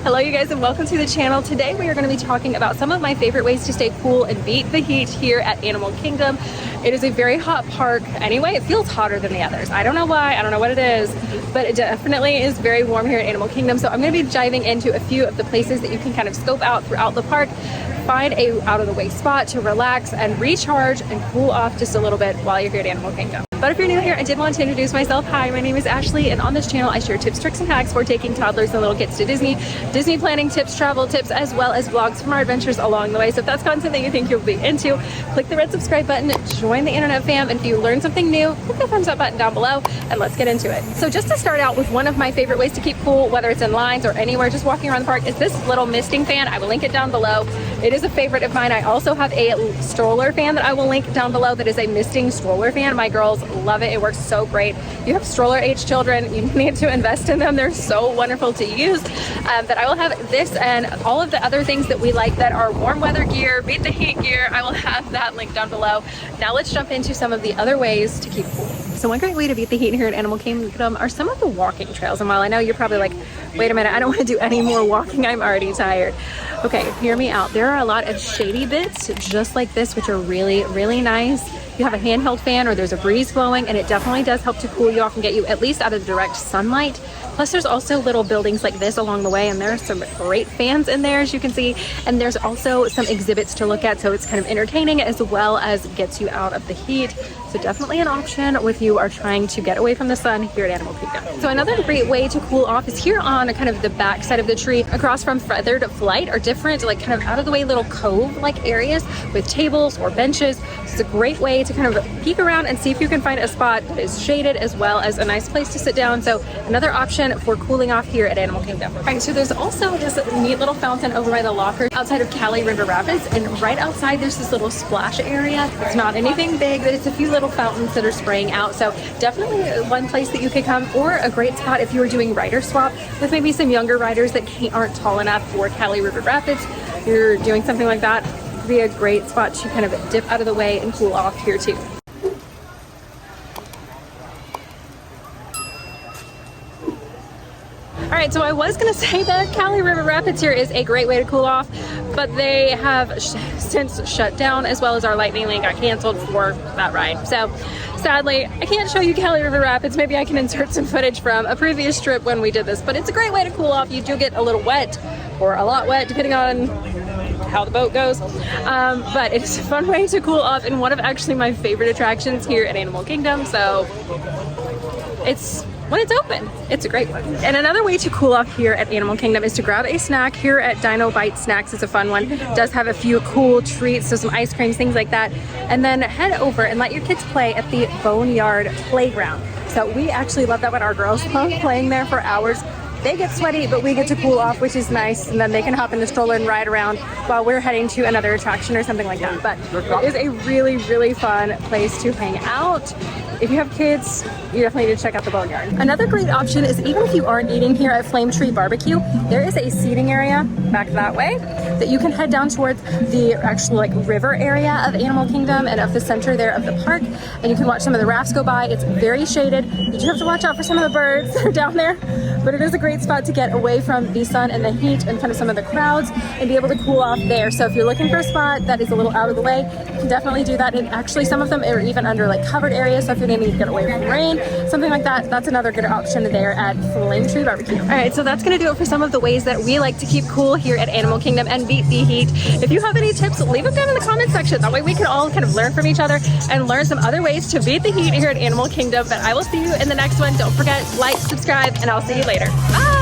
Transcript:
Hello you guys and welcome to the channel. Today we are going to be talking about some of my favorite ways to stay cool and beat the heat here at Animal Kingdom. It is a very hot park. Anyway, it feels hotter than the others. I don't know why, I don't know what it is, but it definitely is very warm here at Animal Kingdom. So I'm going to be diving into a few of the places that you can kind of scope out throughout the park, find a out of the way spot to relax and recharge and cool off just a little bit while you're here at Animal Kingdom. But if you're new here, I did want to introduce myself. Hi, my name is Ashley, and on this channel I share tips, tricks, and hacks for taking toddlers and little kids to Disney planning tips, travel tips, as well as vlogs from our adventures along the way. So if that's content that you think you'll be into, click the red subscribe button, join the internet fam, and if you learn something new, click the thumbs up button down below, and let's get into it. So just to start out with one of my favorite ways to keep cool, whether it's in lines or anywhere, just walking around the park, is this little misting fan. I will link it down below. It is a favorite of mine. I also have a stroller fan that I will link down below that is a misting stroller fan. My girls love it. It works so great. If you have stroller age children, you need to invest in them. They're so wonderful to use. But I will have this and all of the other things that we like that are warm weather gear, beat the heat gear. I will have that link down below. Now let's jump into some of the other ways to keep cool. So one great way to beat the heat here at Animal Kingdom are some of the walking trails. And while I know you're probably like, wait a minute, I don't want to do any more walking, I'm already tired. Okay, hear me out. There are a lot of shady bits just like this, which are really, really nice. You have a handheld fan or there's a breeze blowing, and it definitely does help to cool you off and get you at least out of the direct sunlight. Plus there's also little buildings like this along the way, and there are some great fans in there, as you can see, and there's also some exhibits to look at, so it's kind of entertaining as well as gets you out of the heat. So definitely an option if you are trying to get away from the sun here at Animal Kingdom. So another great way to cool off is here on kind of the back side of the tree across from Feathered Flight, or different like kind of out of the way little cove like areas with tables or benches. It's a great way to kind of peek around and see if you can find a spot that is shaded as well as a nice place to sit down. So another option for cooling off here at Animal Kingdom. All right, so there's also this neat little fountain over by the locker outside of Cali River Rapids, and right outside there's this little splash area. It's not anything big, but it's a few little fountains that are spraying out. So definitely one place that you could come, or a great spot if you were doing rider swap with maybe some younger riders that aren't tall enough for Cali River Rapids. You're doing something like that, it'd be a great spot to kind of dip out of the way and cool off here too. All right, so I was gonna say that Cali River Rapids here is a great way to cool off, but they have since shut down, as well as our Lightning Lane got canceled for that ride. So sadly, I can't show you Cali River Rapids. Maybe I can insert some footage from a previous trip when we did this, but it's a great way to cool off. You do get a little wet or a lot wet depending on how the boat goes, but it's a fun way to cool off and one of actually my favorite attractions here at Animal Kingdom. So it's when it's open, it's a great one. And another way to cool off here at Animal Kingdom is to grab a snack. Here at Dino Bite Snacks is a fun one. It does have a few cool treats, so some ice creams, things like that. And then head over and let your kids play at the Boneyard Playground. So we actually love that one. Our girls love playing there for hours. They get sweaty, but we get to cool off, which is nice. And then they can hop in the stroller and ride around while we're heading to another attraction or something like that. But it is a really, really fun place to hang out. If you have kids, you definitely need to check out the Boneyard. Another great option is, even if you aren't eating here at Flame Tree Barbecue, there is a seating area back that way that you can head down towards the actual like river area of Animal Kingdom and of the center there of the park, and you can watch some of the rafts go by. It's very shaded. You do have to watch out for some of the birds that are down there, but it is a great spot to get away from the sun and the heat and kind of some of the crowds and be able to cool off there. So if you're looking for a spot that is a little out of the way, you can definitely do that. And actually some of them are even under like covered areas, so if you're needing to get away from rain, something like that, that's another good option there at Flame Tree Barbecue. All right, so that's gonna do it for some of the ways that we like to keep cool here at Animal Kingdom and beat the heat. If you have any tips, leave them down in the comment section. That way we can all kind of learn from each other and learn some other ways to beat the heat here at Animal Kingdom. But I will see you in the next one. Don't forget, like, subscribe, and I'll see you later. Bye!